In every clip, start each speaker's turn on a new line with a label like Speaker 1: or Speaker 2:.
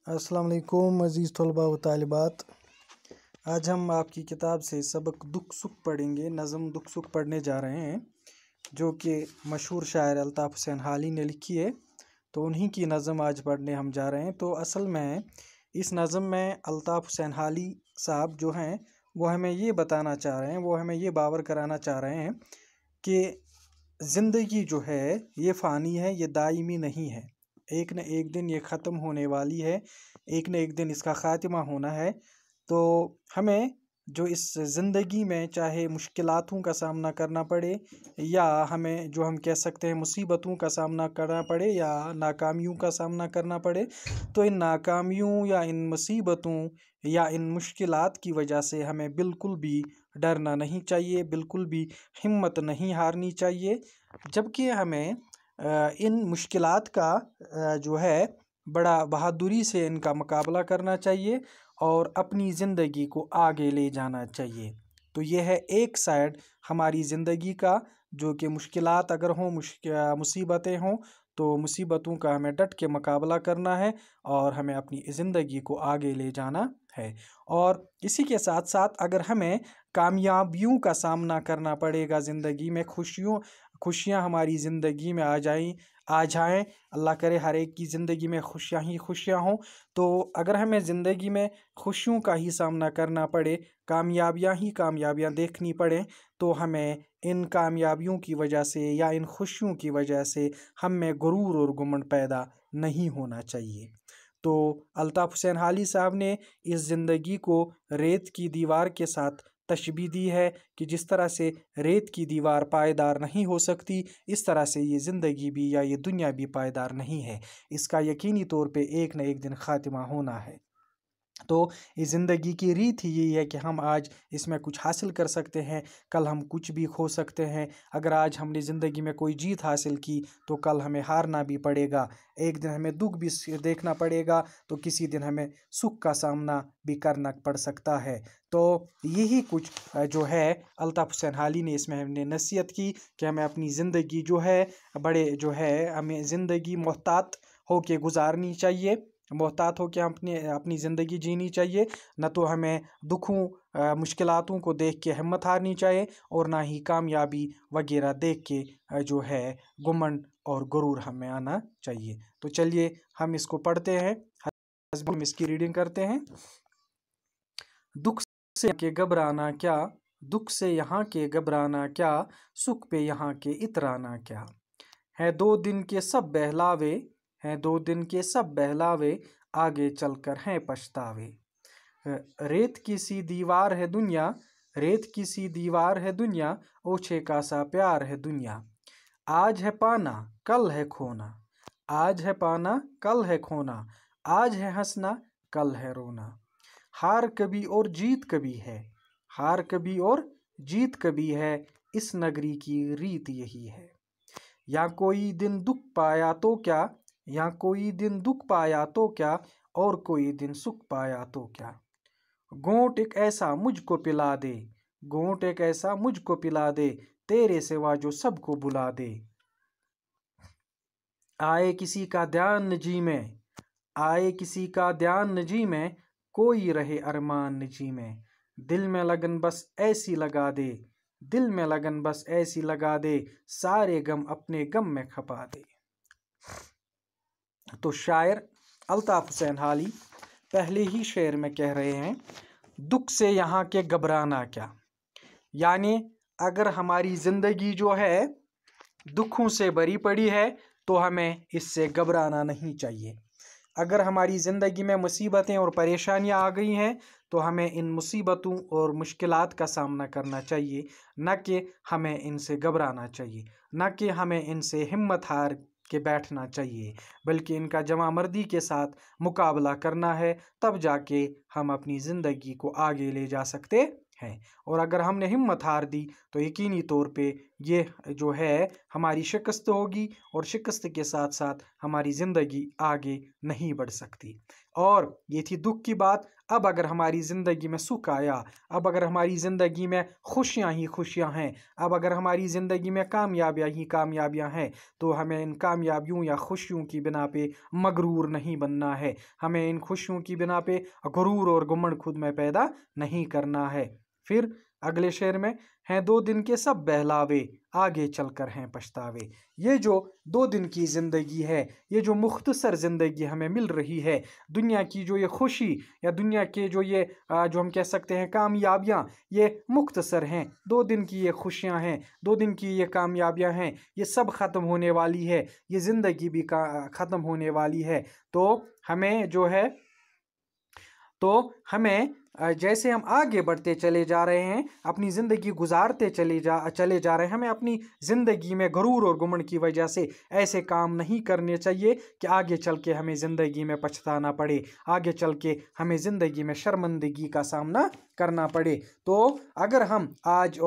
Speaker 1: अस्सलाम वालेकुम अज़ीज़ तलबा व तालिबात। आज हम आपकी किताब से सबक दुख सुख पढ़ेंगे। नज़म दुख सुख पढ़ने जा रहे हैं जो कि मशहूर शायर अल्ताफ़ हुसैन हाली ने लिखी है। तो उन्हीं की नज़म आज पढ़ने हम जा रहे हैं। तो असल में इस नज़म में अल्ताफ़ हुसैन हाली साहब जो हैं वो हमें ये बताना चाह रहे हैं, वो हमें ये बावर कराना चाह रहे हैं कि ज़िंदगी जो है ये फ़ानी है, ये दायमी नहीं है। एक न एक दिन ये ख़त्म होने वाली है, एक न एक दिन इसका ख़ात्मा होना है। तो हमें जो इस ज़िंदगी में चाहे मुश्किलातों का सामना करना पड़े या हमें जो हम कह सकते हैं मुसीबतों का सामना करना पड़े या नाकामियों का सामना करना पड़े, तो इन नाकामियों या इन मुसीबतों या इन मुश्किलात की वजह से हमें बिल्कुल भी डरना नहीं चाहिए, बिल्कुल भी हिम्मत नहीं हारनी चाहिए। जबकि हमें इन मुश्किलात का जो है बड़ा बहादुरी से इनका मुकाबला करना चाहिए और अपनी ज़िंदगी को आगे ले जाना चाहिए। तो ये है एक साइड हमारी ज़िंदगी का, जो कि मुश्किलात अगर हों, मुसीबतें हों, तो मुसीबतों का हमें डट के मुकाबला करना है और हमें अपनी ज़िंदगी को आगे ले जाना है। और इसी के साथ साथ अगर हमें कामयाबियों का सामना करना पड़ेगा ज़िंदगी में, खुशियाँ हमारी ज़िंदगी में आ जाएं, अल्लाह करे हर एक की ज़िंदगी में खुशियाँ ही खुशियाँ हों। तो अगर हमें ज़िंदगी में खुशियों का ही सामना करना पड़े, कामयाबियाँ ही कामयाबियाँ देखनी पड़ें, तो हमें इन कामयाबियों की वजह से या इन खुशियों की वजह से हम में गुरूर और घमंड पैदा नहीं होना चाहिए। तो अल्ताफ़ हुसैन हाली साहब ने इस ज़िंदगी को रेत की दीवार के साथ तशबीह दी है कि जिस तरह से रेत की दीवार पायदार नहीं हो सकती, इस तरह से ये ज़िंदगी भी या ये दुनिया भी पायदार नहीं है। इसका यकीनी तौर पे एक न एक दिन ख़ात्मा होना है। तो इस ज़िंदगी की रीत ही यही है कि हम आज इसमें कुछ हासिल कर सकते हैं, कल हम कुछ भी खो सकते हैं। अगर आज हमने ज़िंदगी में कोई जीत हासिल की तो कल हमें हारना भी पड़ेगा। एक दिन हमें दुख भी देखना पड़ेगा, तो किसी दिन हमें सुख का सामना भी करना पड़ सकता है। तो यही कुछ जो है अल्ताफ़ हुसैन हाली ने इसमें हमने नसीहत की कि हमें अपनी ज़िंदगी जो है हमें ज़िंदगी मोहतात होके गुजारनी चाहिए, मोहतात हो के हम अपनी ज़िंदगी जीनी चाहिए। न तो हमें दुखों मुश्किलातों को देख के हिम्मत हारनी चाहिए और ना ही कामयाबी वगैरह देख के जो है घमंड और गुरूर हमें आना चाहिए। तो चलिए हम इसको पढ़ते हैं, हम इसकी रीडिंग करते हैं। दुख से के घबराना क्या, दुख से यहाँ के घबराना क्या, सुख पे यहाँ के इतराना क्या। है 2 दिन के सब बहलावे, हैं 2 दिन के सब बहलावे, आगे चलकर हैं पछतावे। रेत की सी दीवार है दुनिया, रेत की सी दीवार है दुनिया, ओछे का सा प्यार है दुनिया। आज है पाना कल है खोना, आज है पाना कल है खोना, आज है हंसना कल है रोना। हार कभी और जीत कभी है, हार कभी और जीत कभी है, इस नगरी की रीत यही है। या कोई दिन दुख पाया तो क्या, या कोई दिन दुख पाया तो क्या, और कोई दिन सुख पाया तो क्या। घोंट एक ऐसा मुझको पिला दे, घोंट एक ऐसा मुझको पिला दे, तेरे सिवा जो सबको बुला दे। आए किसी का ध्यान न जी में, आए किसी का ध्यान न जी में, कोई रहे अरमान न जी में। दिल में लगन बस ऐसी लगा दे, दिल में लगन बस ऐसी लगा दे, सारे गम अपने गम में खपा दे। तो शायर अल्ताफ़ हुसैन हाली पहले ही शेर में कह रहे हैं, दुख से यहाँ के घबराना क्या। यानी अगर हमारी ज़िंदगी जो है दुखों से भरी पड़ी है तो हमें इससे घबराना नहीं चाहिए। अगर हमारी ज़िंदगी में मुसीबतें और परेशानियां आ गई हैं तो हमें इन मुसीबतों और मुश्किलात का सामना करना चाहिए, न कि हमें इनसे घबराना चाहिए, न कि हमें इनसे हिम्मत हार के बैठना चाहिए, बल्कि इनका जमामर्दी के साथ मुकाबला करना है। तब जाके हम अपनी ज़िंदगी को आगे ले जा सकते हैं। और अगर हमने हिम्मत हार दी तो यकीनी तौर पे ये जो है हमारी शिकस्त होगी और शिकस्त के साथ साथ हमारी ज़िंदगी आगे नहीं बढ़ सकती। और ये थी दुख की बात। अब अगर हमारी ज़िंदगी में सुख आया, अब अगर हमारी ज़िंदगी में खुशियाँ ही खुशियाँ हैं, अब अगर हमारी ज़िंदगी में कामयाबियाँ ही कामयाबियाँ हैं, तो हमें इन कामयाबियों या खुशियों की बिना पे मगरूर नहीं बनना है। हमें इन खुशियों की बिना पे गुरूर और घुमंड खुद में पैदा नहीं करना है। फिर अगले शेर में, हैं 2 दिन के सब बहलावे, आगे चलकर हैं पछतावे। ये जो 2 दिन की ज़िंदगी है, ये जो मुख्तसर ज़िंदगी हमें मिल रही है, दुनिया की जो ये खुशी या दुनिया के जो ये जो हम कह सकते हैं कामयाबियाँ, ये मुख्तसर हैं। 2 दिन की ये खुशियाँ हैं, 2 दिन की ये कामयाबियाँ हैं, ये सब ख़त्म होने वाली है, ये ज़िंदगी भी ख़त्म होने वाली है। तो हमें जैसे हम आगे बढ़ते चले जा रहे हैं, अपनी ज़िंदगी गुजारते चले जा रहे हैं, हमें अपनी ज़िंदगी में गरूर और घुमंड की वजह से ऐसे काम नहीं करने चाहिए कि आगे चल के हमें ज़िंदगी में पछताना पड़े, आगे चल के हमें ज़िंदगी में शर्मिंदगी का सामना करना पड़े। तो अगर हम आज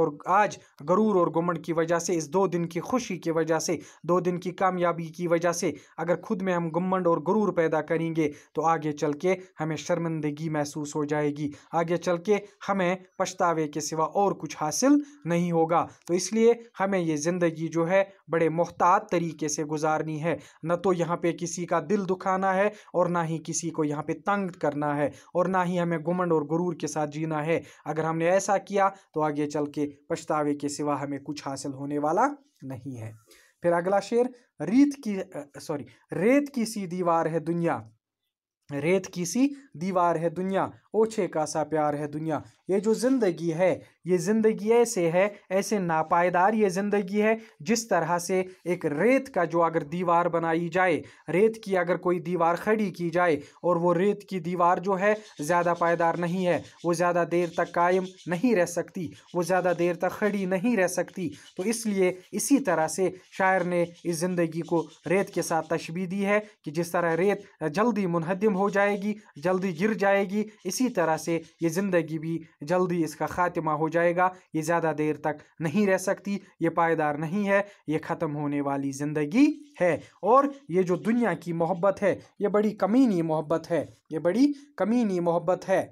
Speaker 1: गरूर और घुमंड की वजह से, इस 2 दिन की खुशी की वजह से, 2 दिन की कामयाबी की वजह से अगर खुद में हम घुमंड और गुरूर पैदा करेंगे, तो आगे चल के हमें शर्मिंदगी महसूस हो जाएगी, आगे चल के हमें पछतावे के सिवा और कुछ हासिल नहीं होगा। तो इसलिए हमें ये ज़िंदगी जो है बड़े मोहतात तरीके से गुजारनी है। न तो यहाँ पे किसी का दिल दुखाना है और ना ही किसी को यहाँ पे तंग करना है, और ना ही हमें घुमंड और गुरूर के साथ जीना है। अगर हमने ऐसा किया तो आगे चल के पछतावे के सिवा हमें कुछ हासिल होने वाला नहीं है। फिर अगला शेर, रेत की सी दीवार है दुनिया, रेत की सी दीवार है दुनिया, ओछे का सा प्यार है दुनिया। ये जो ज़िंदगी है, ये ज़िंदगी ऐसे है, ऐसे नापायदार ये ज़िंदगी है, जिस तरह से एक रेत का जो अगर दीवार बनाई जाए, रेत की अगर कोई दीवार खड़ी की जाए और वो रेत की दीवार जो है ज़्यादा पायदार नहीं है, वो ज़्यादा देर तक कायम नहीं रह सकती, वो ज़्यादा देर तक खड़ी नहीं रह सकती। तो इसलिए इसी तरह से शायर ने इस ज़िंदगी को रेत के साथ तशबीह दी है कि जिस तरह रेत जल्दी मुनहदिम हो जाएगी, जल्दी गिर जाएगी, इसी तरह से ये ज़िंदगी भी जल्दी इसका ख़ात्मा हो जाएगा। ये ज़्यादा देर तक नहीं रह सकती, ये पायदार नहीं है, ये ख़त्म होने वाली ज़िंदगी है। और ये जो दुनिया की मोहब्बत है, ये बड़ी कमीनी मोहब्बत है, ये बड़ी कमीनी मोहब्बत है।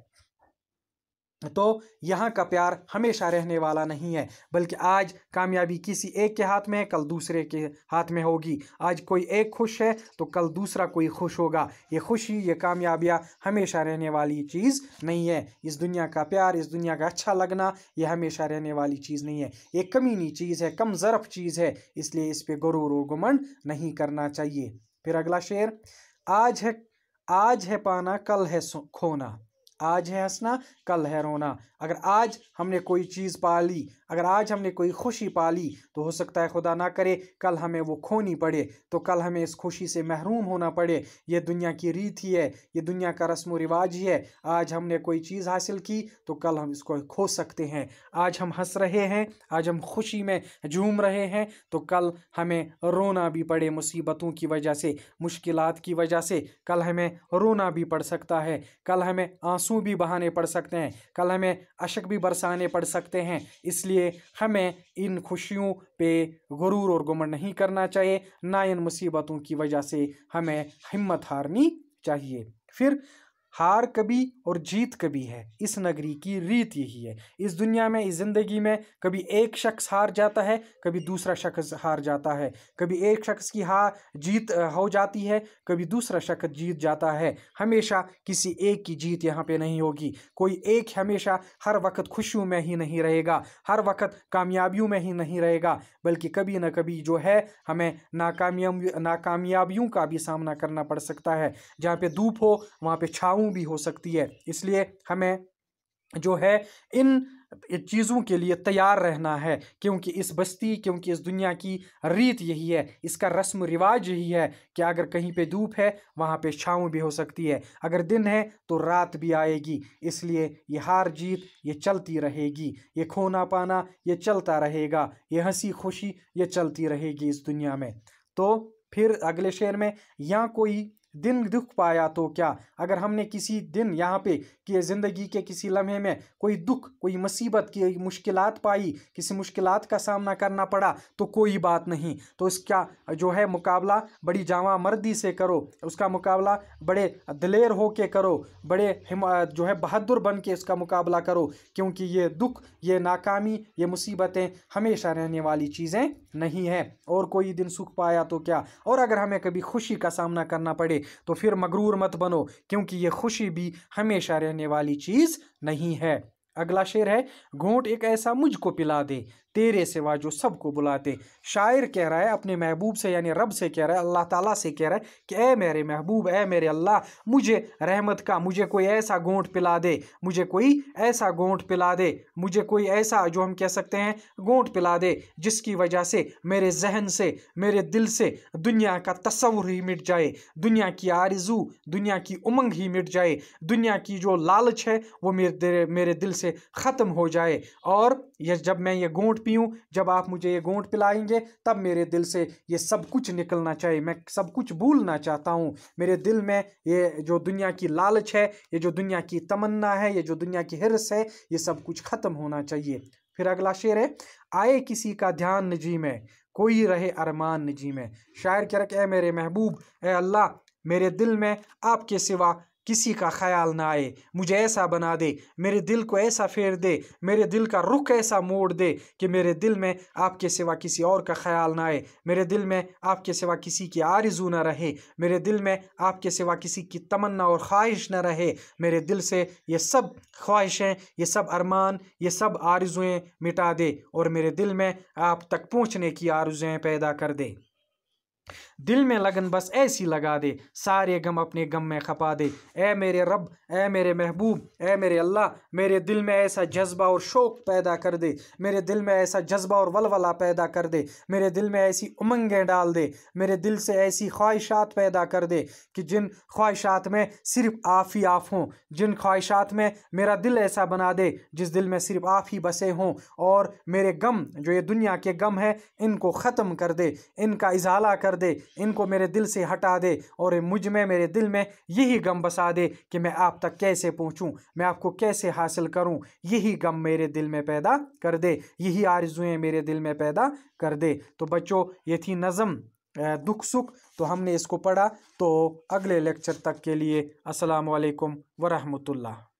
Speaker 1: तो यहाँ का प्यार हमेशा रहने वाला नहीं है, बल्कि आज कामयाबी किसी एक के हाथ में है, कल दूसरे के हाथ में होगी। आज कोई एक खुश है तो कल दूसरा कोई खुश होगा। ये खुशी, ये कामयाबियाँ हमेशा रहने वाली चीज़ नहीं है। इस दुनिया का प्यार, इस दुनिया का अच्छा लगना, ये हमेशा रहने वाली चीज़ नहीं है। ये कमीनी चीज़ है, कम ज़रफ़ चीज़ है, इसलिए इस पर गुरूर और घुमंड नहीं करना चाहिए। फिर अगला शेर, आज है पाना कल है खोना, आज है हंसना कल है रोना। अगर आज हमने कोई चीज़ पाली, अगर आज हमने कोई खुशी पाली, तो हो सकता है खुदा ना करे कल हमें वो खोनी पड़े, तो कल हमें इस खुशी से महरूम होना पड़े। ये दुनिया की रीत ही है, ये दुनिया का रस्म व रिवाज ही है। आज हमने कोई चीज़ हासिल की तो कल हम इसको खो सकते हैं। आज हम हंस रहे हैं, आज हम खुशी में झूम रहे हैं, तो कल हमें रोना भी पड़े मुसीबतों की वजह से, मुश्किलात की वजह से। कल हमें रोना भी पड़ सकता है, कल हमें आंसू भी बहाने पड़ सकते हैं, कल हमें अशक भी बरसाने पड़ सकते हैं। इसलिए हमें इन खुशियों पे गुरूर और घुमंड नहीं करना चाहिए, ना इन मुसीबतों की वजह से हमें हिम्मत हारनी चाहिए। फिर हार कभी और जीत कभी है, इस नगरी की रीत यही है। इस दुनिया में, इस ज़िंदगी में कभी एक शख्स हार जाता है, कभी दूसरा शख्स हार जाता है, कभी एक शख्स की जीत हो जाती है, कभी दूसरा शख्स जीत जाता है। हमेशा किसी एक की जीत यहाँ पे नहीं होगी। कोई एक हमेशा हर वक्त खुशियों में ही नहीं रहेगा, हर वक्त कामयाबियों में ही नहीं रहेगा, बल्कि कभी ना कभी जो है हमें नाकामयाबियों का भी सामना करना पड़ सकता है। जहाँ पे धूप हो वहाँ पे छाँव भी हो सकती है। इसलिए हमें जो है इन चीज़ों के लिए तैयार रहना है, क्योंकि इस दुनिया की रीत यही है, इसका रस्म रिवाज यही है कि अगर कहीं पे धूप है वहाँ पे छाँव भी हो सकती है, अगर दिन है तो रात भी आएगी। इसलिए ये हार जीत ये चलती रहेगी, ये खोना पाना ये चलता रहेगा, ये हंसी खुशी ये चलती रहेगी इस दुनिया में। तो फिर अगले शेर में, यहाँ कोई दिन दुख पाया तो क्या, अगर हमने किसी दिन यहाँ पे कि ज़िंदगी के किसी लम्हे में कोई दुख, कोई मुसीबत की मुश्किलात पाई, किसी मुश्किलात का सामना करना पड़ा तो कोई बात नहीं, तो इसका जो है मुकाबला बड़ी जामा मर्दी से करो, उसका मुकाबला बड़े दिलेर हो के करो, बड़े जो है बहादुर बन के इसका मुकाबला करो, क्योंकि ये दुख, ये नाकामी, ये मुसीबतें हमेशा रहने वाली चीज़ें नहीं है। और कोई दिन सुख पाया तो क्या, और अगर हमें कभी खुशी का सामना करना पड़े तो फिर मगरूर मत बनो, क्योंकि ये खुशी भी हमेशा रहने वाली चीज़ नहीं है। अगला शेर है, घोंट एक ऐसा मुझको पिला दे तेरे सिवा जो सबको बुलाते। शायर कह रहा है अपने महबूब से, यानी रब से कह रहा है, अल्लाह ताला से कह रहा है कि ए मेरे महबूब, ए मेरे अल्लाह, मुझे रहमत का, मुझे कोई ऐसा घोंट पिला दे, मुझे कोई ऐसा घोंट पिला दे, मुझे कोई ऐसा जो हम कह सकते हैं घोंट पिला दे जिसकी वजह से मेरे जहन से, मेरे दिल से दुनिया का तस्वुर ही मिट जाए, दुनिया की आरज़ू, दुनिया की उमंग ही मिट जाए, दुनिया की जो लालच है वो मेरे दिल से ख़त्म हो जाए। और ये जब मैं ये घोंट पीऊँ, जब आप मुझे ये घोंट पिलाएंगे, तब मेरे दिल से ये सब कुछ निकलना चाहिए, मैं सब कुछ भूलना चाहता हूँ। मेरे दिल में ये जो दुनिया की लालच है, ये जो दुनिया की तमन्ना है, ये जो दुनिया की हिर्स है, ये सब कुछ ख़त्म होना चाहिए। फिर अगला शेर है, आए किसी का ध्यान निजी में, कोई रहे अरमान निजी में। शायर कह रहा है, मेरे महबूब, ए अल्लाह, मेरे दिल में आपके सिवा किसी का ख्याल ना आए, मुझे ऐसा बना दे, मेरे दिल को ऐसा फेर दे, मेरे दिल का रुख ऐसा मोड़ दे कि मेरे दिल में आपके सिवा किसी और का ख्याल ना आए, मेरे दिल में आपके सिवा किसी की आरज़ू ना रहे, मेरे दिल में आपके सिवा किसी की तमन्ना और ख्वाहिश ना रहे, मेरे दिल से ये सब ख्वाहिशें, ये सब अरमान, ये सब आरज़ुएँ मिटा दे और मेरे दिल में आप तक पहुँचने की आरज़ुएँ पैदा कर दे। दिल में लगन बस ऐसी लगा दे, सारे गम अपने गम में खपा दे। ए मेरे रब, ए मेरे महबूब, ए मेरे अल्लाह, मेरे दिल में ऐसा जज्बा और शौक़ पैदा कर दे, मेरे दिल में ऐसा जज्बा और वलवला पैदा कर दे, मेरे दिल में ऐसी उमंगें डाल दे, मेरे दिल से ऐसी ख्वाहिशात पैदा कर दे कि जिन ख्वाहिशात में सिर्फ आप ही आप हों, जिन ख्वाहिशात में मेरा दिल ऐसा बना दे जिस दिल में सिर्फ आप ही बसे हों, और मेरे गम, जो ये दुनिया के गम है, इनको ख़त्म कर दे, इनका इजाला कर दे, इनको मेरे दिल से हटा दे और मुझ में, मेरे दिल में यही गम बसा दे कि मैं आप तक कैसे पहुंचूं, मैं आपको कैसे हासिल करूं। यही गम मेरे दिल में पैदा कर दे, यही आरज़ुएं मेरे दिल में पैदा कर दे। तो बच्चों, ये थी नज़म दुख सुख, तो हमने इसको पढ़ा। तो अगले लेक्चर तक के लिए अस्सलाम वालेकुम व रहमतुल्लाह।